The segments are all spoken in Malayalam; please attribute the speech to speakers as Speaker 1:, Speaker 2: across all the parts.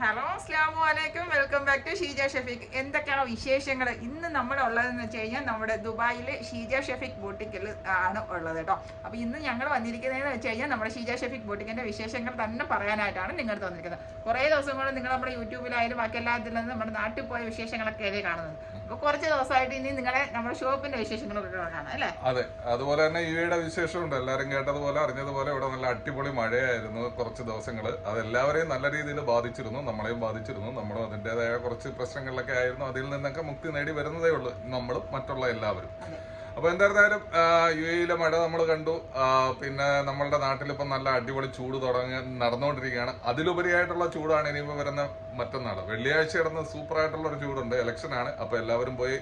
Speaker 1: ഹലോ അസ്സലാമു അലൈക്കും. Welcome back to Sheeja Shefeeq. എന്തൊക്കെയാണ് വിശേഷങ്ങൾ? ഇന്ന് നമ്മളുള്ളതെന്ന് വെച്ച് കഴിഞ്ഞാൽ നമ്മുടെ ദുബായിലെ ഷീജ ഷെഫീഖ് ബോട്ടിക്കിൽ ആണ് ഉള്ളത് കേട്ടോ. അപ്പോൾ ഇന്ന് ഞങ്ങൾ വന്നിരിക്കുന്നതെന്ന് വെച്ച് കഴിഞ്ഞാൽ നമ്മുടെ ഷീജ ഷെഫീഖ് ബോട്ടിക്കിൻ്റെ വിശേഷങ്ങൾ തന്നെ പറയാനായിട്ടാണ് നിങ്ങളുടെ വന്നിരിക്കുന്നത്. കുറേ ദിവസം കൊണ്ട് നിങ്ങൾ നമ്മുടെ യൂട്യൂബിലായാലും ബാക്കി എല്ലാത്തിൽ നിന്ന് നമ്മുടെ നാട്ടിൽ പോയ വിശേഷങ്ങളൊക്കെ അല്ലേ കാണുന്നത്. അപ്പോൾ കുറച്ച് ദിവസമായിട്ട് ഇനി നിങ്ങളെ നമ്മുടെ ഷോപ്പിന്റെ വിശേഷങ്ങളൊക്കെ കാണാം അല്ലേ?
Speaker 2: അതെ, അതുപോലെ തന്നെ ഇവയുടെ വിശേഷമുണ്ട്. എല്ലാവരും കേട്ടതുപോലെ അറിഞ്ഞതുപോലെ ഇവിടെ നല്ല അടിപൊളി മഴയായിരുന്നു കുറച്ച് ദിവസങ്ങൾ. അത് എല്ലാവരെയും നല്ല രീതിയിൽ ബാധിച്ചിരുന്നു, നമ്മളെയും ബാധിച്ചിരുന്നു. നമ്മളും അതിൻ്റെതായ കുറച്ച് പ്രശ്നങ്ങളിലൊക്കെ ആയിരുന്നു. അതിൽ നിന്നൊക്കെ മുക്തി നേടി വരുന്നതേ ഉള്ളൂ നമ്മളും മറ്റുള്ള എല്ലാവരും. അപ്പൊ എന്തായിരുന്നാലും യു എയിലെ മഴ നമ്മൾ കണ്ടു. പിന്നെ നമ്മളുടെ നാട്ടിൽ ഇപ്പം നല്ല അടിപൊളി ചൂട് നടന്നുകൊണ്ടിരിക്കുകയാണ്. അതിലുപരിയായിട്ടുള്ള ചൂടാണ് ഇനിയിപ്പോൾ വരുന്ന മറ്റന്നാൾ വെള്ളിയാഴ്ച കിടന്ന് സൂപ്പറായിട്ടുള്ള ഒരു ചൂടുണ്ട്. ഇലക്ഷനാണ്. അപ്പൊ എല്ലാവരും പോയി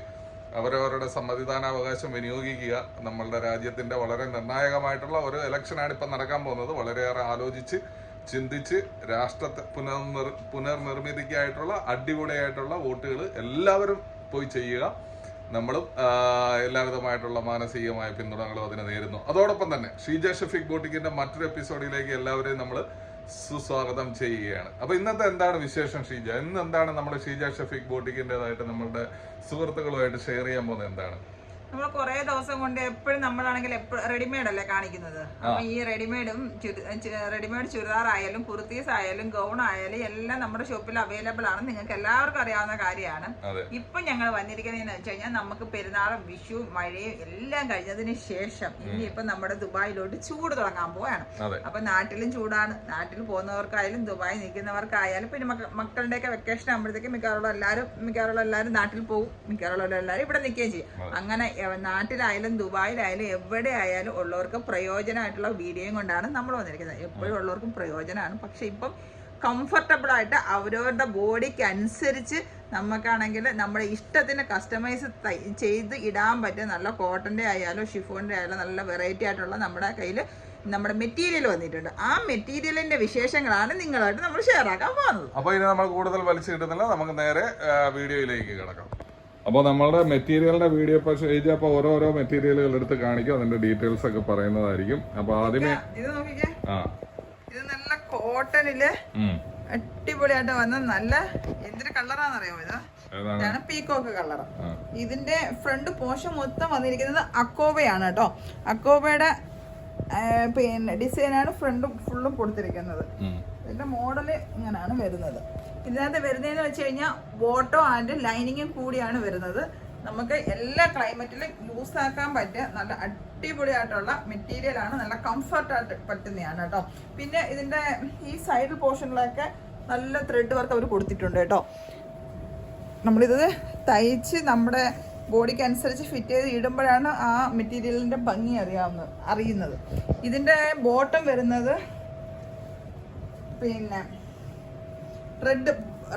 Speaker 2: അവരവരുടെ സമ്മതിദാനാവകാശം വിനിയോഗിക്കുക. നമ്മളുടെ രാജ്യത്തിന്റെ വളരെ നിർണായകമായിട്ടുള്ള ഒരു ഇലക്ഷനാണ് ഇപ്പം നടക്കാൻ പോകുന്നത്. വളരെയേറെ ആലോചിച്ച് ചിന്തിച്ച് രാഷ്ട്രത്തെ പുനർനിർമ്മിതിക്കായിട്ടുള്ള അടിപൊളിയായിട്ടുള്ള വോട്ടുകൾ എല്ലാവരും പോയി ചെയ്യുക. നമ്മളും എല്ലാവിധമായിട്ടുള്ള മാനസികമായ പിന്തുണകളും അതിനെ നേരുന്നു. അതോടൊപ്പം തന്നെ ഷീജ ഷെഫീഖ് ബോട്ടിക്കിന്റെ മറ്റൊരു എപ്പിസോഡിലേക്ക് എല്ലാവരെയും നമ്മൾ സുസ്വാഗതം ചെയ്യുകയാണ്. അപ്പൊ ഇന്നത്തെ എന്താണ് വിശേഷം ഷീജ? ഇന്ന് എന്താണ് നമ്മൾ ഷീജ ഷെഫീഖ് ബോട്ടിക്കിൻ്റെതായിട്ട് നമ്മളുടെ സുഹൃത്തുക്കളുമായിട്ട് ഷെയർ ചെയ്യാൻ പോകുന്നത്? എന്താണ്?
Speaker 1: നമ്മൾ കുറെ ദിവസം കൊണ്ട് എപ്പോഴും നമ്മളാണെങ്കിൽ എപ്പോഴും റെഡിമെയ്ഡ് അല്ലേ കാണിക്കുന്നത്. അപ്പൊ ഈ റെഡിമെയ്ഡ് ചുരിദാർ ആയാലും കുർത്തീസ് ആയാലും ഗൗൺ ആയാലും എല്ലാം നമ്മുടെ ഷോപ്പിൽ അവൈലബിൾ ആണ്. നിങ്ങൾക്ക് എല്ലാവർക്കും അറിയാവുന്ന കാര്യമാണ്. ഇപ്പൊ ഞങ്ങൾ വന്നിരിക്കുന്നതെന്ന് വെച്ച് കഴിഞ്ഞാൽ നമുക്ക് പെരുന്നാളും വിഷു മഴയും എല്ലാം കഴിഞ്ഞതിന് ശേഷം ഇനിയിപ്പൊ നമ്മുടെ ദുബായിലോട്ട് ചൂട് തുടങ്ങാൻ പോവാണ്. അപ്പൊ നാട്ടിലും ചൂടാണ്. നാട്ടിൽ പോകുന്നവർക്കായാലും ദുബായി നിൽക്കുന്നവർക്കായാലും പിന്നെ മക്കളുടെയൊക്കെ വെക്കേഷൻ ആകുമ്പോഴത്തേക്ക് മിക്കവാറുള്ള എല്ലാവരും നാട്ടിൽ പോകും. മിക്കവാറുള്ള എല്ലാവരും ഇവിടെ നിൽക്കുകയും ചെയ്യും. അങ്ങനെ നാട്ടിലായാലും ദുബായിലായാലും എവിടെ ആയാലും ഉള്ളവർക്ക് പ്രയോജനമായിട്ടുള്ള വീഡിയോയും കൊണ്ടാണ് നമ്മൾ വന്നിരിക്കുന്നത്. എപ്പോഴും ഉള്ളവർക്കും പ്രയോജനമാണ്. പക്ഷെ ഇപ്പം കംഫർട്ടബിൾ ആയിട്ട് അവരവരുടെ ബോഡിക്ക് അനുസരിച്ച് നമുക്കാണെങ്കിൽ നമ്മുടെ ഇഷ്ടത്തിന് കസ്റ്റമൈസ് ചെയ്ത് ഇടാൻ പറ്റിയ നല്ല കോട്ടന്റെ ആയാലും ഷിഫോണിന്റെ ആയാലും നല്ല വെറൈറ്റി ആയിട്ടുള്ള നമ്മുടെ കയ്യിൽ നമ്മുടെ മെറ്റീരിയൽ വന്നിട്ടുണ്ട്. ആ മെറ്റീരിയലിന്റെ വിശേഷങ്ങളാണ് നിങ്ങളായിട്ട് നമ്മൾ ഷെയർ ആക്കാൻ പോകുന്നത്.
Speaker 2: അപ്പൊ ഇനി നമ്മൾ കൂടുതൽ വലിച്ചിടുന്നില്ല, നമുക്ക് നേരെ വീഡിയോയിലേക്ക് കിടക്കാം. അപ്പോൾ നമ്മളുടെ മെറ്റീരിയലിന്റെ വീഡിയോ ഇപ്പോൾ ഓരോരോ മെറ്റീരിയലുകൾ എടുത്ത് കാണിക്കും. അതിന്റെ ഡീറ്റെയിൽസ് ഒക്കെ പറയുന്നതായിരിക്കും. അപ്പൊ ആദ്യമേ
Speaker 1: ഇത് നോക്കിക്കേ, ഇത് നല്ല കോട്ടണില് അടിപൊളിയായിട്ട് വന്ന നല്ല എന്തൊരു കളറാന്നറിയാമോ? ഇതാണ് പീക്കോക്ക് കളർ. ഇതിന്റെ ഫ്രണ്ട് പോർഷൻ മൊത്തം വന്നിരിക്കുന്നത് അക്കോബയാണ് കേട്ടോ. അക്കോബയുടെ പിന്നെ ഡിസൈനാണ് ഫ്രണ്ടും ഫുള്ളും കൊടുത്തിരിക്കുന്നത്. ഇതിന്റെ മോഡല് ഇങ്ങനെയാണ് വരുന്നത്. ഇതിനകത്ത് വരുന്നതെന്ന് വെച്ച് കഴിഞ്ഞാൽ ബോട്ടോ ആൻഡ് ലൈനിങ്ങും കൂടിയാണ് വരുന്നത്. നമുക്ക് എല്ലാ ക്ലൈമറ്റിലും യൂസ് ആക്കാൻ പറ്റിയ നല്ല അടിപൊളിയായിട്ടുള്ള മെറ്റീരിയൽ ആണ്. നല്ല കംഫർട്ടായിട്ട് പറ്റുന്നതാണ് കേട്ടോ. പിന്നെ ഇതിന്റെ ഈ സൈഡ് പോർഷനിലൊക്കെ നല്ല ത്രെഡ് വർക്ക് അവർ കൊടുത്തിട്ടുണ്ട് കേട്ടോ. നമ്മളിത് തയ്ച്ച് നമ്മുടെ ബോഡിക്ക് അനുസരിച്ച് ഫിറ്റ് ചെയ്ത് ഇടുമ്പോഴാണ് ആ മെറ്റീരിയലിന്റെ ഭംഗി അറിയുന്നത്. ഇതിന്റെ ബോട്ടം വരുന്നത് പിന്നെ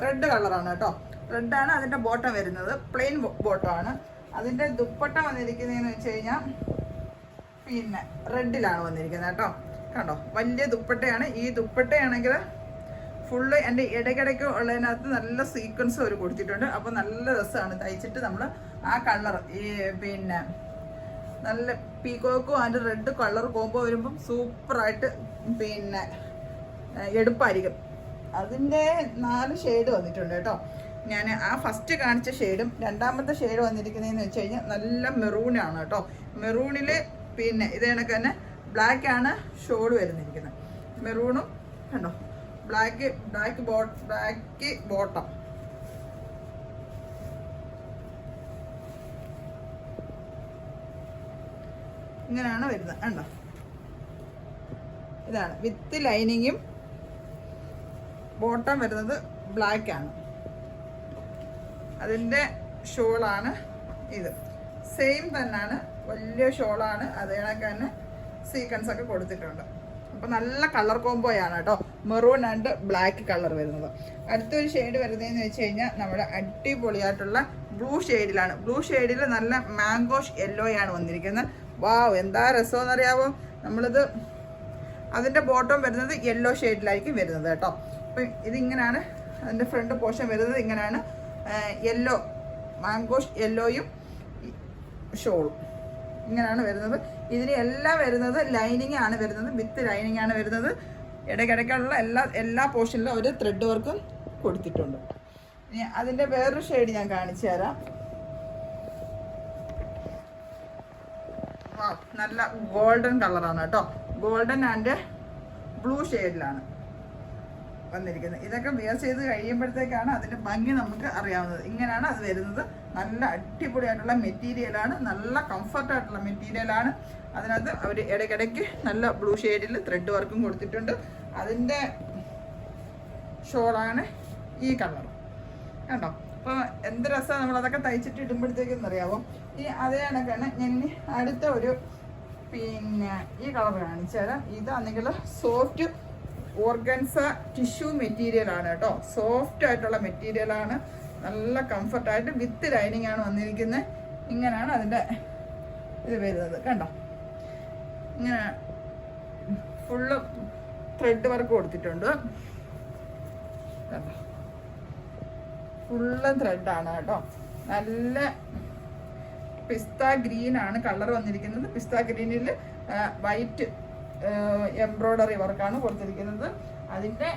Speaker 1: റെഡ് കളറാണ് കേട്ടോ. റെഡാണ് അതിന്റെ ബോട്ടം വരുന്നത്. പ്ലെയിൻ ബോട്ടം ആണ്. അതിന്റെ ദുപ്പട്ട വന്നിരിക്കുന്നതെന്ന് വെച്ച് കഴിഞ്ഞാൽ പിന്നെ റെഡിലാണ് വന്നിരിക്കുന്നത് കേട്ടോ. കണ്ടോ, വലിയ ദുപ്പട്ടയാണ്. ഈ ദുപ്പട്ടയാണെങ്കിൽ ഫുള്ള് എൻ്റെ ഇടയ്ക്കിടയ്ക്ക് ഉള്ളതിനകത്ത് നല്ല സീക്വൻസ് അവർ കൊടുത്തിട്ടുണ്ട്. അപ്പോൾ നല്ല രസമാണ് തയ്ച്ചിട്ട് നമ്മൾ ആ കളർ ഈ പിന്നെ നല്ല പീക്കോക്കും അതിൻ്റെ റെഡ് കളർ കോമ്പോ വരുമ്പം സൂപ്പറായിട്ട് പിന്നെ എടുപ്പായിരിക്കും. അതിൻ്റെ 4 ഷെയ്ഡ് വന്നിട്ടുണ്ട് കേട്ടോ. ഞാൻ ആ ഫസ്റ്റ് കാണിച്ച ഷെയ്ഡും രണ്ടാമത്തെ ഷെയ്ഡ് വന്നിരിക്കുന്നതെന്ന് വെച്ച് കഴിഞ്ഞാൽ നല്ല മെറൂണാണ് കേട്ടോ. മെറൂണിൽ പിന്നെ ഇത് കണക്ക് തന്നെ ബ്ലാക്ക് ആണ് ഷോൾ വരുന്നിരിക്കുന്നത്. മെറൂണും കണ്ടോ, ബ്ലാക്ക് ബോട്ടം. ഇങ്ങനെയാണ് വരുന്നത് കണ്ടോ. ഇതാണ് വിത്ത് ലൈനിങ്ങും. ബോട്ടം വരുന്നത് ബ്ലാക്ക് ആണ്. അതിൻ്റെ ഷോളാണ് ഇത്. സെയിം തന്നെയാണ്, വലിയ ഷോളാണ്. അത് കണക്ക് തന്നെ സീക്വൻസ് ഒക്കെ കൊടുത്തിട്ടുണ്ട്. അപ്പോൾ നല്ല കളർ കോംബോയാണ് കേട്ടോ. മെറൂൺ ആൻഡ് ബ്ലാക്ക് കളർ വരുന്നത്. അടുത്തൊരു ഷെയ്ഡ് വരുന്നതെന്ന് വെച്ച് കഴിഞ്ഞാൽ നമ്മുടെ അടിപൊളിയായിട്ടുള്ള ബ്ലൂ ഷെയ്ഡിലാണ്. ബ്ലൂ ഷെയ്ഡിൽ നല്ല മാംഗോഷ് യെല്ലോയാണ് വന്നിരിക്കുന്നത്. വാവ്, എന്താ രസമെന്നറിയാവോ. നമ്മളിത് അതിൻ്റെ ബോട്ടം വരുന്നത് യെല്ലോ ഷെയ്ഡിലായിരിക്കും വരുന്നത് കേട്ടോ. അപ്പം ഇതിങ്ങനെയാണ് അതിൻ്റെ ഫ്രണ്ട് പോർഷൻ വരുന്നത്. ഇങ്ങനെയാണ് യെല്ലോ, മാംഗോഷ് യെല്ലോയും ഷോളും ഇങ്ങനെയാണ് വരുന്നത്. ഇതിന് എല്ലാം വരുന്നത് ലൈനിങ് ആണ് വരുന്നത്. വിത്ത് ലൈനിങ് ആണ് വരുന്നത്. ഇടയ്ക്കിടയ്ക്കുള്ള എല്ലാ പോർഷനിലും അവർ ത്രെഡ് വർക്കും കൊടുത്തിട്ടുണ്ട്. ഇനി അതിൻ്റെ വേറൊരു ഷെയ്ഡ് ഞാൻ കാണിച്ചു തരാം. നല്ല ഗോൾഡൻ കളറാണ് കേട്ടോ. ഗോൾഡൻ ആൻഡ് ബ്ലൂ ഷെയ്ഡിലാണ് വന്നിരിക്കുന്നത്. ഇതൊക്കെ വെയർ ചെയ്ത് കഴിയുമ്പോഴത്തേക്കാണ് അതിൻ്റെ ഭംഗി നമുക്ക് അറിയാവുന്നത്. ഇങ്ങനെയാണ് അത് വരുന്നത്. നല്ല അടിപൊളിയായിട്ടുള്ള മെറ്റീരിയലാണ്, നല്ല കംഫർട്ടായിട്ടുള്ള മെറ്റീരിയലാണ്. അതിനകത്ത് അവർ ഇടയ്ക്കിടയ്ക്ക് നല്ല ബ്ലൂ ഷെയ്ഡിൽ ത്രെഡ് വർക്കും കൊടുത്തിട്ടുണ്ട്. അതിൻ്റെ ഷോളാണ് ഈ കളർ കണ്ടോ. അപ്പോൾ എന്ത് രസമാണ് നമ്മളതൊക്കെ തയ്ച്ചിട്ട് ഇടുമ്പോഴത്തേക്കെന്ന് അറിയാമോ. ഈ അതേ കണക്കാണ് ഞാൻ ഇനി അടുത്ത ഒരു പിന്നെ ഈ കളർ കാണിച്ചു തരാം. ഇതാണെങ്കിൽ സോഫ്റ്റ് ഓർഗൻസ ടിഷ്യൂ മെറ്റീരിയലാണ് കേട്ടോ. സോഫ്റ്റ് ആയിട്ടുള്ള മെറ്റീരിയലാണ്, നല്ല കംഫർട്ടായിട്ട് വിത്ത് ലൈനിങ് ആണ് വന്നിരിക്കുന്നത്. ഇങ്ങനെയാണ് അതിൻ്റെ ഇത് വരുന്നത് കണ്ടോ. ഇങ്ങനെ ഫുള്ള് ത്രെഡ് വർക്ക് കൊടുത്തിട്ടുണ്ട് കണ്ടോ. ഫുള്ള് ത്രെഡാണ് കേട്ടോ. നല്ല പിസ്ത ഗ്രീൻ ആണ് കളർ വന്നിരിക്കുന്നത്. പിസ്ത ഗ്രീനിൽ വൈറ്റ് എംബ്രോയ്ഡറി വർക്കാണ് കൊടുത്തിരിക്കുന്നത്. അതിൻ്റെ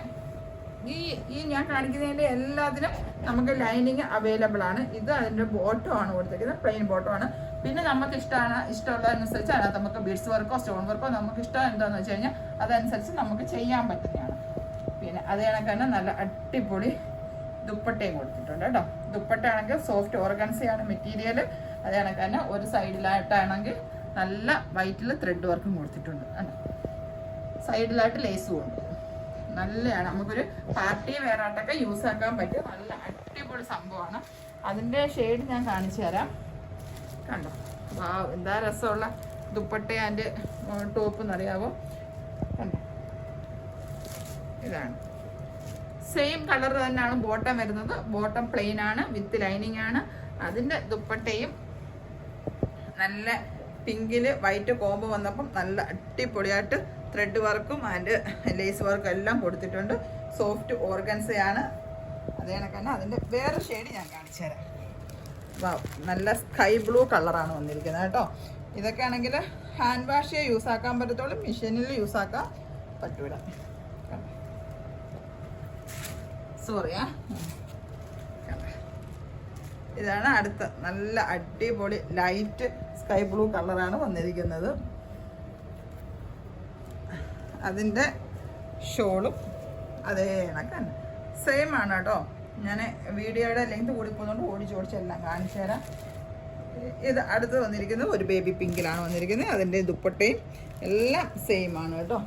Speaker 1: ഈ ഞാൻ കാണിക്കുന്നതിൻ്റെ എല്ലാത്തിനും നമുക്ക് ലൈനിങ് അവൈലബിൾ ആണ്. ഇത് അതിൻ്റെ ബോട്ടം ആണ് കൊടുത്തിരിക്കുന്നത്, പ്ലെയിൻ ബോട്ടം ആണ്. പിന്നെ നമുക്ക് ഇഷ്ടമുള്ളതനുസരിച്ച് അതിനകത്ത് നമുക്ക് ബീഡ്സ് വർക്കോ സ്റ്റോൺ വർക്കോ നമുക്ക് ഇഷ്ടം എന്താണെന്ന് വെച്ച് കഴിഞ്ഞാൽ അതനുസരിച്ച് നമുക്ക് ചെയ്യാൻ പറ്റുന്നതാണ്. പിന്നെ അതേ കണക്കാണ് നല്ല അടിപൊളി ദുപ്പട്ടയും കൊടുത്തിട്ടുണ്ട് കേട്ടോ. ദുപ്പട്ട ആണെങ്കിൽ സോഫ്റ്റ് ഓർഗൻസയാണ് മെറ്റീരിയൽ. അതേ കണക്ക് തന്നെ ഒരു സൈഡിലായിട്ടാണെങ്കിൽ നല്ല വൈറ്റിൽ ത്രെഡ് വർക്കും കൊടുത്തിട്ടുണ്ട് കേട്ടോ. സൈഡിലായിട്ട് ലേസും ഉണ്ട്. നല്ലതാണ്, നമുക്കൊരു പാർട്ടി വെയറായിട്ടൊക്കെ യൂസ് ആക്കാൻ പറ്റിയ നല്ല അടിപൊളി സംഭവമാണ്. അതിൻ്റെ ഷെയ്ഡ് ഞാൻ കാണിച്ചു തരാം കണ്ടോ. എന്താ രസമുള്ള ദുപ്പട്ട ആൻഡ് ടോപ്പ് എന്നറിയാവോ കണ്ടോ. ഇതാണ് സെയിം കളർ തന്നെയാണ് ബോട്ടം വരുന്നത്. ബോട്ടം പ്ലെയിൻ ആണ് വിത്ത് ലൈനിങ് ആണ്. അതിൻ്റെ ദുപ്പട്ടയും നല്ല പിങ്കില് വൈറ്റ് കോംബോ വന്നപ്പം നല്ല അടിപൊളിയായിട്ട് ത്രെഡ് വർക്കും ആൻഡ് ലേസ് വർക്കും എല്ലാം കൊടുത്തിട്ടുണ്ട്. സോഫ്റ്റ് ഓർഗൻസയാണ്. അതേ കണക്കന്നെ അതിൻ്റെ വേറെ ഷെയ്ഡ് ഞാൻ കാണിച്ചു തരാം. നല്ല സ്കൈ ബ്ലൂ കളറാണ് വന്നിരിക്കുന്നത് കേട്ടോ. ഇതൊക്കെ ആണെങ്കിൽ ഹാൻഡ് വാഷ് യൂസ് ആക്കാൻ പറ്റത്തുള്ളൂ, മെഷീനിൽ യൂസ് ആക്കാൻ പറ്റൂല. സോറിയാ. ഇതാണ് അടുത്ത നല്ല അടിപൊളി ലൈറ്റ് സ്കൈ ബ്ലൂ കളറാണ് വന്നിരിക്കുന്നത്. അതിൻ്റെ ഷോളും അതേ കണക്കാണ്, സെയിം ആണ് കേട്ടോ. ഞാൻ വീഡിയോയുടെ ലെങ്ത് കൂടി പോകുന്നതുകൊണ്ട് ഓടിച്ചോടിച്ചെല്ലാം കാണിച്ചു തരാം. ഇത് അടുത്ത് വന്നിരിക്കുന്നത് ഒരു ബേബി പിങ്കിലാണ് വന്നിരിക്കുന്നത്. അതിൻ്റെ ദുപ്പട്ടയും എല്ലാം സെയിം ആണ് കേട്ടോ.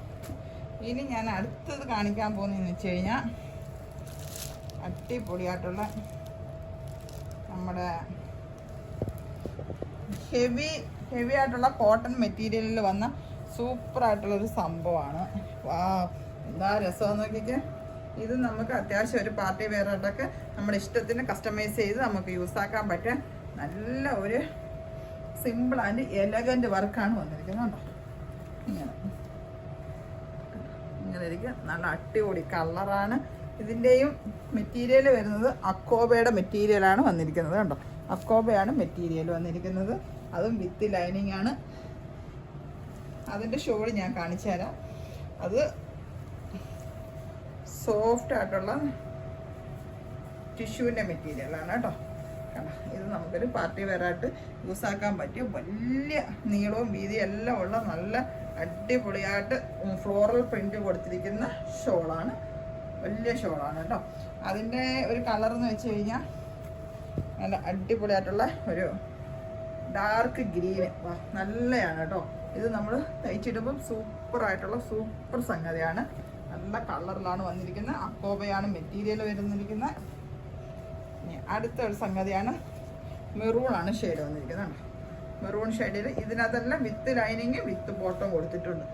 Speaker 1: ഇനി ഞാൻ അടുത്തത് കാണിക്കാൻ പോകുന്നതെന്ന് വെച്ച് കഴിഞ്ഞാൽ അടിപൊളിയായിട്ടുള്ള നമ്മുടെ ഹെവി ആയിട്ടുള്ള കോട്ടൺ മെറ്റീരിയലിൽ വന്ന സൂപ്പറായിട്ടുള്ളൊരു സംഭവമാണ്. എന്താ രസമെന്ന് നോക്കിയിട്ട്. ഇത് നമുക്ക് അത്യാവശ്യം ഒരു പാർട്ടി വെയറായിട്ടൊക്കെ നമ്മുടെ ഇഷ്ടത്തിന് കസ്റ്റമൈസ് ചെയ്ത് നമുക്ക് യൂസ് ആക്കാൻ പറ്റിയ നല്ല ഒരു സിമ്പിൾ ആൻഡ് എലഗൻറ്റ് വർക്കാണ് വന്നിരിക്കുന്നത് കേട്ടോ. ഇങ്ങനെ ഇരിക്കും. നല്ല അടിപൊളി കളറാണ്. ഇതിൻ്റെയും മെറ്റീരിയൽ വരുന്നത് അക്കോബയുടെ മെറ്റീരിയലാണ് വന്നിരിക്കുന്നത് കണ്ടോ. അക്കോബയാണ് മെറ്റീരിയൽ വന്നിരിക്കുന്നത്. അതും വിത്ത് ലൈനിങ് ആണ്. അതിൻ്റെ ഷോൾ ഞാൻ കാണിച്ചു തരാം. അത് സോഫ്റ്റ് ആയിട്ടുള്ള ടിഷ്യൂവിൻ്റെ മെറ്റീരിയലാണ് കേട്ടോ. കണ്ടോ, ഇത് നമുക്കൊരു പാർട്ടി വെയറായിട്ട് യൂസ് ആക്കാൻ പറ്റിയ വലിയ നീളവും വീതിയും എല്ലാം ഉള്ള നല്ല അടിപൊളിയായിട്ട് ഫ്ലോറൽ പ്രിന്റ് കൊടുത്തിരിക്കുന്ന ഷോളാണ്. വലിയ ഷോളാണ് കേട്ടോ. അതിൻ്റെ ഒരു കളർ എന്ന് വെച്ച് കഴിഞ്ഞാൽ നല്ല അടിപൊളിയായിട്ടുള്ള ഒരു ഡാർക്ക് ഗ്രീന്. നല്ലതാണ് കേട്ടോ. ഇത് നമ്മൾ തയ്ച്ചിടുമ്പം സൂപ്പറായിട്ടുള്ള സൂപ്പർ സംഗതിയാണ്. നല്ല കളറിലാണ് വന്നിരിക്കുന്നത്. അക്കോബയാണ് മെറ്റീരിയൽ വരുന്നിരിക്കുന്നത്. അടുത്ത ഒരു സംഗതിയാണ് മെറൂണാണ് ഷെയ്ഡ് വന്നിരിക്കുന്നത്. മെറൂൺ ഷെയ്ഡിൽ ഇതിനകത്തെല്ലാം വിത്ത് ലൈനിങ് വിത്ത് ബോട്ടം കൊടുത്തിട്ടുണ്ട്.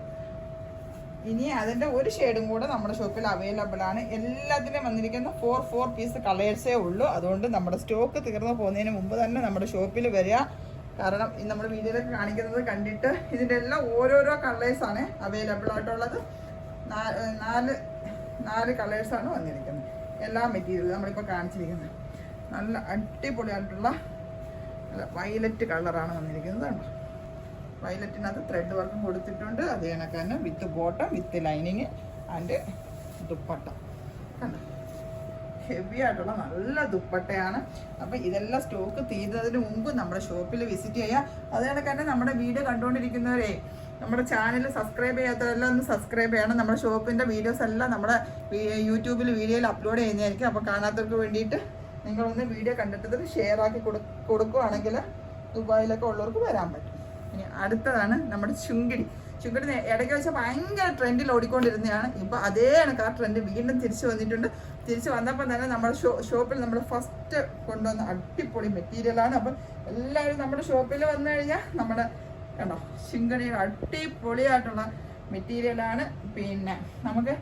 Speaker 1: ഇനി അതിൻ്റെ ഒരു ഷെയ്ഡും കൂടെ നമ്മുടെ ഷോപ്പിൽ അവൈലബിൾ ആണ്. എല്ലാത്തിലും വന്നിരിക്കുന്ന 4 പീസ് കളേഴ്സേ ഉള്ളൂ. അതുകൊണ്ട് നമ്മുടെ സ്റ്റോക്ക് തീർന്നു പോകുന്നതിന് മുമ്പ് തന്നെ നമ്മുടെ ഷോപ്പിൽ വരിക. കാരണം നമ്മൾ വീഡിയോയിലൊക്കെ കാണിക്കുന്നത് കണ്ടിട്ട് ഇതിൻ്റെ എല്ലാം ഓരോരോ കളേഴ്സാണ് അവൈലബിൾ ആയിട്ടുള്ളത്. 4 കളേഴ്സാണ് വന്നിരിക്കുന്നത്. എല്ലാ മെറ്റീരിയലും നമ്മളിപ്പോൾ കാണിച്ചിരിക്കുന്നത് നല്ല അടിപൊളിയായിട്ടുള്ള വയലറ്റ് കളറാണ് വന്നിരിക്കുന്നത് കണ്ടോ. വയലറ്റിനകത്ത് ത്രെഡ് വർക്കും കൊടുത്തിട്ടുണ്ട്. അത് കണക്ക് തന്നെ വിത്ത് bottom with lining and dupatta കണ്ടോ. ഹെവി ആയിട്ടുള്ള നല്ല ദുപ്പട്ടയാണ്. അപ്പം ഇതെല്ലാം സ്റ്റോക്ക് തീരുന്നതിന് മുമ്പ് നമ്മുടെ ഷോപ്പിൽ വിസിറ്റ് ചെയ്യുക. അതുകൊണ്ട് തന്നെ നമ്മുടെ വീഡിയോ കണ്ടുകൊണ്ടിരിക്കുന്നവരെ നമ്മുടെ ചാനൽ സബ്സ്ക്രൈബ് ചെയ്യാത്തവരെല്ലാം ഒന്ന് സബ്സ്ക്രൈബ് ചെയ്യണം. നമ്മുടെ ഷോപ്പിൻ്റെ വീഡിയോസ് എല്ലാം നമ്മുടെ യൂട്യൂബിൽ വീഡിയോയിൽ അപ്ലോഡ് ചെയ്യുന്നതായിരിക്കും. അപ്പോൾ കാണാത്തവർക്ക് വേണ്ടിയിട്ട് നിങ്ങളൊന്ന് വീഡിയോ കണ്ടിട്ട് ഷെയർ ആക്കി കൊടുക്കുകയാണെങ്കിൽ ദുബായിലൊക്കെ ഉള്ളവർക്ക് വരാൻ പറ്റും. ഇനി അടുത്തതാണ് നമ്മുടെ ചുങ്കിടി. ഇടയ്ക്ക് വെച്ചാൽ ഭയങ്കര ട്രെൻഡിൽ ഓടിക്കൊണ്ടിരുന്നതാണ്. ഇപ്പോൾ അതേ കണക്ക് ആ ട്രെൻഡ് വീണ്ടും തിരിച്ചു വന്നിട്ടുണ്ട്. തിരിച്ചു വന്നപ്പോൾ തന്നെ നമ്മുടെ ഷോപ്പിൽ നമ്മൾ ഫസ്റ്റ് കൊണ്ടുവന്ന അടിപൊളി മെറ്റീരിയലാണ്. അപ്പം എല്ലാവരും നമ്മുടെ ഷോപ്പിൽ വന്നു കഴിഞ്ഞാൽ നമ്മുടെ കണ്ടോ ശിങ്കടിയുടെ അടിപൊളിയായിട്ടുള്ള മെറ്റീരിയലാണ്. പിന്നെ നമുക്ക്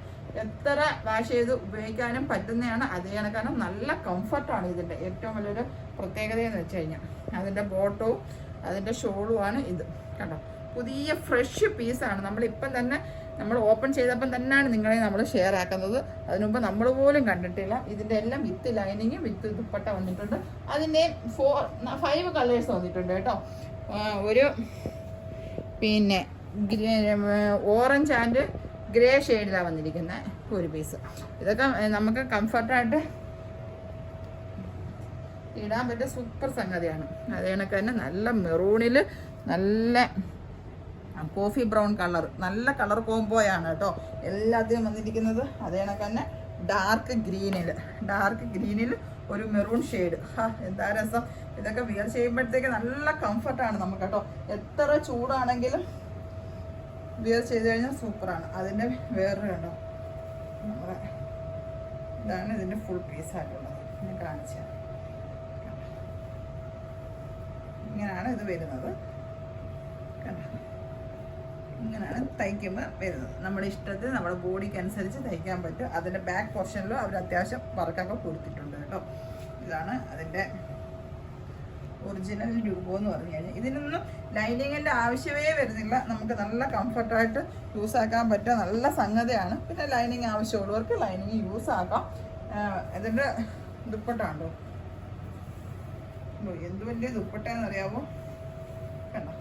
Speaker 1: എത്ര വാഷ് ചെയ്ത് ഉപയോഗിക്കാനും പറ്റുന്നതാണ്. അതേ കണക്കാണ് നല്ല കംഫർട്ടാണ് ഇതിൻ്റെ ഏറ്റവും വലിയൊരു പ്രത്യേകത എന്ന് വെച്ച് കഴിഞ്ഞാൽ. അതിൻ്റെ ബോട്ടവും അതിൻ്റെ ഷോളുമാണ് ഇത്. കണ്ടോ പുതിയ ഫ്രഷ് പീസാണ്. നമ്മളിപ്പം തന്നെ നമ്മൾ ഓപ്പൺ ചെയ്തപ്പം തന്നെയാണ് നിങ്ങളെ നമ്മൾ ഷെയർ ആക്കുന്നത്. അതിനുമുമ്പ് നമ്മൾ പോലും കണ്ടിട്ടില്ല. ഇതിൻ്റെ എല്ലാം വിത്ത് ലൈനിങ് വിത്ത് ദുപ്പട്ട വന്നിട്ടുണ്ട്. അതിൻ്റെ 5 കളേഴ്സ് വന്നിട്ടുണ്ട് കേട്ടോ. ഒരു പിന്നെ ഓറഞ്ച് ആൻഡ് ഗ്രേ ഷെയ്ഡിലാണ് വന്നിരിക്കുന്ന ഒരു പീസ്. ഇതൊക്കെ നമുക്ക് കംഫർട്ടായിട്ട് ഇടാൻ പറ്റിയ സൂപ്പർ സംഗതിയാണ്. അതേ കണക്ക് തന്നെ നല്ല മെറൂണിൽ നല്ല കോഫി ബ്രൗൺ കളർ നല്ല കളർ കോംബോയാണ് കേട്ടോ എല്ലാത്തിനും വന്നിരിക്കുന്നത്. അതേ കണക്ക് തന്നെ ഡാർക്ക് ഗ്രീനിൽ ഒരു മെറൂൺ ഷെയ്ഡ്. എന്താ രസം. ഇതൊക്കെ വിയർ ചെയ്യുമ്പോഴത്തേക്ക് നല്ല കംഫർട്ടാണ് നമുക്ക് കേട്ടോ. എത്ര ചൂടാണെങ്കിലും വിയർ ചെയ്ത് കഴിഞ്ഞാൽ സൂപ്പറാണ്. അതിൻ്റെ വേറൊരു കണ്ടോ നമ്മുടെ ഇതാണ് ഇതിൻ്റെ ഫുൾ പീസായിട്ടുള്ളത്. ഞാൻ കാണിച്ചു ഇങ്ങനെയാണ് ഇത് വരുന്നത്. കണ്ടോ ഇങ്ങനെയാണ് തയ്ക്കുമ്പോൾ വരുന്നത്. നമ്മുടെ ഇഷ്ടത്തിൽ നമ്മുടെ ബോഡിക്ക് അനുസരിച്ച് തയ്ക്കാൻ പറ്റും. അതിൻ്റെ ബാക്ക് പോർഷനിലും അവർ അത്യാവശ്യം വർക്കൊക്കെ കൊടുത്തിട്ടുണ്ട് കേട്ടോ. ഇതാണ് അതിൻ്റെ ഒറിജിനൽ രൂപം എന്ന് പറഞ്ഞു കഴിഞ്ഞാൽ. ഇതിനൊന്നും ലൈനിങ്ങിൻ്റെ ആവശ്യമേ വരുന്നില്ല. നമുക്ക് നല്ല കംഫർട്ടായിട്ട് യൂസ് ആക്കാൻ പറ്റുക നല്ല സംഗതിയാണ്. പിന്നെ ലൈനിങ് ആവശ്യമുള്ളവർക്ക് ലൈനിങ് യൂസ് ആക്കാം. ഇതിൻ്റെ ദുപ്പട്ട ഉണ്ടോ എന്ത് വലിയ ദുപ്പട്ടയെന്നറിയാമോ. കണ്ടോ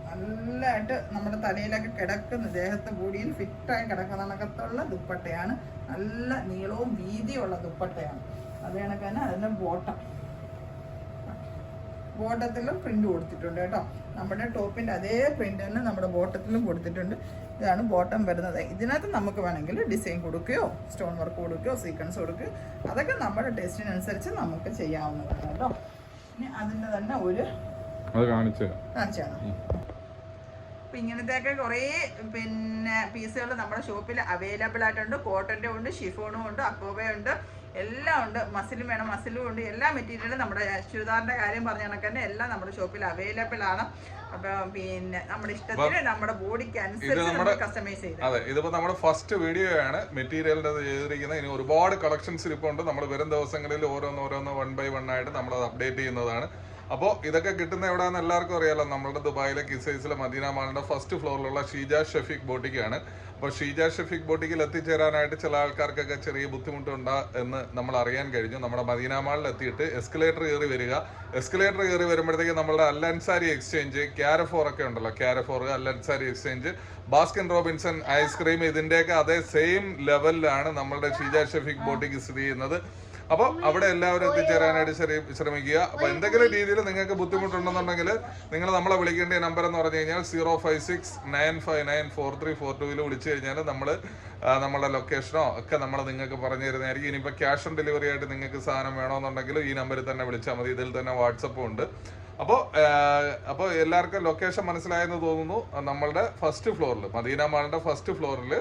Speaker 1: നല്ലതായിട്ട് നമ്മുടെ തലയിലൊക്കെ കിടക്കുന്ന ദേഹത്ത് ബോഡിയിൽ ഫിറ്റായി കിടക്കുന്ന കണക്കത്തുള്ള ദുപ്പട്ടയാണ്. നല്ല നീളവും വീതിയുള്ള ദുപ്പട്ടയാണ്. അത് കണക്ക് തന്നെ അതിൻ്റെ ബോട്ടത്തിലും പ്രിന്റ് കൊടുത്തിട്ടുണ്ട് കേട്ടോ. നമ്മുടെ ടോപ്പിൻ്റെ അതേ പ്രിന്റ് തന്നെ നമ്മുടെ ബോട്ടത്തിലും കൊടുത്തിട്ടുണ്ട്. ഇതാണ് ബോട്ടം വരുന്നത്. ഇതിനകത്ത് നമുക്ക് വേണമെങ്കിൽ ഡിസൈൻ കൊടുക്കുകയോ സ്റ്റോൺ വർക്ക് കൊടുക്കുകയോ സീക്വൻസ് കൊടുക്കുകയോ അതൊക്കെ നമ്മുടെ ടേസ്റ്റിനനുസരിച്ച് നമുക്ക് ചെയ്യാവുന്നതാണ് കേട്ടോ. ഇനി അതിൻ്റെ തന്നെ ഒരു കാണിച്ചു തരാം. അപ്പം ഇങ്ങനത്തെയൊക്കെ കുറേ പിന്നെ പീസുകൾ നമ്മുടെ ഷോപ്പിൽ അവൈലബിൾ ആയിട്ടുണ്ട്. കോട്ടൻ്റെ ഉണ്ട്, ഷിഫോണും ഉണ്ട്, അക്കോബയുണ്ട്, എല്ലാം ഉണ്ട്. മസിലും വേണം, മസിലും ഉണ്ട്. എല്ലാ മെറ്റീരിയലും നമ്മുടെ ചുരിദാറിൻ്റെ കാര്യം പറഞ്ഞ കണക്ക് തന്നെ എല്ലാം നമ്മുടെ ഷോപ്പിൽ അവൈലബിൾ ആണ്. അപ്പം പിന്നെ നമ്മുടെ ഇഷ്ടത്തിന് നമ്മുടെ ബോഡിക്ക് അനുസരിച്ച് കസ്റ്റമൈസ് ചെയ്ത്.
Speaker 2: അതെ, ഇതിപ്പോ നമ്മുടെ ഫസ്റ്റ് വീഡിയോ ആണ് മെറ്റീരിയലിന്റെ ചെയ്തിരിക്കുന്നത്. ഇനി ഒരുപാട് കളക്ഷൻസ് ഇപ്പോൾ ഉണ്ട്. നമ്മൾ വരും ദിവസങ്ങളിൽ ഓരോന്ന് 1 by 1 ആയിട്ട് നമ്മളത് അപ്ഡേറ്റ് ചെയ്യുന്നതാണ്. അപ്പോൾ ഇതൊക്കെ കിട്ടുന്ന എവിടെയാണെന്ന് എല്ലാവർക്കും അറിയാലോ. നമ്മുടെ ദുബായിലെ കിസൈസിലെ മദീന മാളിന്റെ ഫസ്റ്റ് ഫ്ലോറിലുള്ള ഷീജ ഷെഫീഖ് ബോട്ടിക്കാണ്. അപ്പോൾ ഷീജ ഷെഫീഖ് ബോട്ടിക്കിൽ എത്തിച്ചേരാനായിട്ട് ചില ആൾക്കാർക്കൊക്കെ ചെറിയ ബുദ്ധിമുട്ടുണ്ടാ എന്ന് നമ്മൾ അറിയാൻ കഴിഞ്ഞു. നമ്മുടെ മദീന മാളിൽ എത്തിയിട്ട് എസ്കലേറ്റർ കയറി വരിക. എസ്കലേറ്റർ കയറി വരുമ്പോഴത്തേക്ക് നമ്മുടെ അല്ലൻസാരി എക്സ്ചേഞ്ച്, ക്യാരഫോർ ഒക്കെ ഉണ്ടല്ലോ, ക്യാരഫോർ, അല്ലൻസാരി എക്സ്ചേഞ്ച്, ബാസ്കിൻ റോബിൻസൺ ഐസ്ക്രീം, ഇതിന്റെയൊക്കെ അതേ സെയിം ലെവലിലാണ് നമ്മളുടെ ഷീജ ഷെഫീഖ് ബോട്ടിക്ക് സ്ഥിതി ചെയ്യുന്നത്. അപ്പോൾ അവിടെ എല്ലാവരും എത്തിച്ചേരാനായിട്ട് ശ്രമിക്കുക. അപ്പോൾ എന്തെങ്കിലും രീതിയിൽ നിങ്ങൾക്ക് ബുദ്ധിമുട്ടുണ്ടെന്നുണ്ടെങ്കിൽ നിങ്ങൾ നമ്മളെ വിളിക്കേണ്ട നമ്പർ എന്ന് പറഞ്ഞു കഴിഞ്ഞാൽ 056-959-4342 വിളിച്ചു കഴിഞ്ഞാൽ നമ്മൾ നമ്മുടെ ലൊക്കേഷനോ ഒക്കെ നമ്മൾ നിങ്ങൾക്ക് പറഞ്ഞു തരുന്നതായിരിക്കും. ഇനിയിപ്പോൾ ക്യാഷ് ഓൺ ഡെലിവറി ആയിട്ട് നിങ്ങൾക്ക് സാധനം വേണമെന്നുണ്ടെങ്കിൽ ഈ നമ്പറിൽ തന്നെ വിളിച്ചാൽ മതി. ഇതിൽ തന്നെ വാട്സപ്പും ഉണ്ട്. അപ്പോൾ എല്ലാവർക്കും ലൊക്കേഷൻ മനസ്സിലായെന്ന് തോന്നുന്നു. നമ്മളുടെ ഫസ്റ്റ് ഫ്ലോറിൽ, മദീന മാളിന്റെ ഫസ്റ്റ് ഫ്ലോറിൽ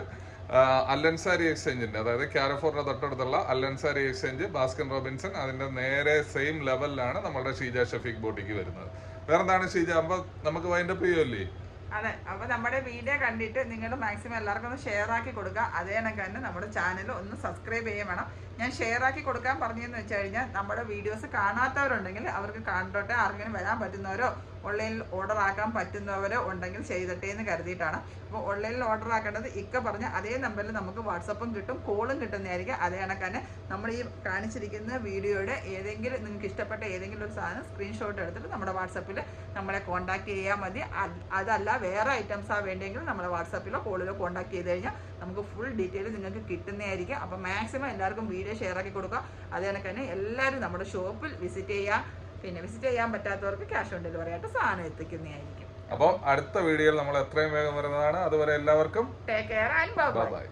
Speaker 2: അല്ലൻസാരി എക്സ്ചേഞ്ചിന്റെ, അതായത് ക്യാരഫോറിന്റെ തൊട്ടടുത്തുള്ള അല്ലൻസാരി എക്സ്ചേഞ്ച്, ബാസ്കിൻ റോബിൻസൺ, അതിന്റെ നേരെ സെയിം ലെവലിലാണ് നമ്മുടെ ഷീജ ഷെഫീഖ് ബോട്ടിക്ക് വരുന്നത്. വേറെന്താണ് ഷീജ, അപ്പൊ നമുക്ക് വൈൻഡപ്പ് ചെയ്യുമല്ലേ?
Speaker 1: അതെ, അപ്പൊ നമ്മുടെ വീഡിയോ കണ്ടിട്ട് നിങ്ങൾ മാക്സിമം എല്ലാവർക്കും ഒന്ന് ഷെയർ ആക്കി കൊടുക്കുക. അതേ കണക്ക് തന്നെ നമ്മുടെ ചാനൽ ഒന്ന് സബ്സ്ക്രൈബ് ചെയ്യാൻ വേണം. ഞാൻ ഷെയർ ആക്കി കൊടുക്കാൻ പറഞ്ഞതെന്ന് വെച്ച് കഴിഞ്ഞാൽ നമ്മുടെ വീഡിയോസ് കാണാത്തവരുണ്ടെങ്കിൽ അവർക്ക് കണ്ടോട്ടെ. ആർക്കെങ്കിലും വരാൻ പറ്റുന്നവരോ ഓൺലൈനിൽ ഓർഡർ ആക്കാൻ പറ്റുന്നവർ ഉണ്ടെങ്കിൽ ചെയ്തിട്ടേ എന്ന് കരുതിയിട്ടാണ്. അപ്പോൾ ഓൺലൈനിൽ ഓർഡർ ആക്കേണ്ടത് ഇക്ക പറഞ്ഞ അതേ നമ്പറിൽ നമുക്ക് വാട്സപ്പും കിട്ടും, കോളും കിട്ടുന്നതായിരിക്കും. അതേ കണക്കാണ് നമ്മൾ ഈ കാണിച്ചിരിക്കുന്ന വീഡിയോയുടെ ഏതെങ്കിലും നിങ്ങൾക്ക് ഇഷ്ടപ്പെട്ട ഏതെങ്കിലും ഒരു സാധനം സ്ക്രീൻഷോട്ട് എടുത്തിട്ട് നമ്മുടെ വാട്സപ്പിൽ നമ്മളെ കോൺടാക്ട് ചെയ്യാൻ മതി. അതല്ല വേറെ ഐറ്റംസാണ് വേണ്ടെങ്കിൽ നമ്മളെ വാട്സപ്പിലോ കോളിലോ കോൺടാക്ട് ചെയ്ത് കഴിഞ്ഞാൽ നമുക്ക് ഫുൾ ഡീറ്റെയിൽ നിങ്ങൾക്ക് കിട്ടുന്നതായിരിക്കും. അപ്പോൾ മാക്സിമം എല്ലാവർക്കും വീഡിയോ ഷെയർ ആക്കി കൊടുക്കുക. അതേ കണക്ക് തന്നെ എല്ലാവരും നമ്മുടെ ഷോപ്പിൽ വിസിറ്റ് ചെയ്യുക. പിന്നെ വിസിറ്റ് ചെയ്യാൻ പറ്റാത്തവർക്ക് ക്യാഷ് ഓൺ ഡെലിവറി ആയിട്ട് സാധനം എത്തിക്കുന്നതായിരിക്കും.
Speaker 2: അപ്പോൾ അടുത്ത വീഡിയോയിൽ നമ്മൾ എത്രയും വേഗം വരുന്നതാണ്. അതുവരെ എല്ലാവർക്കും
Speaker 1: take care and bye bye.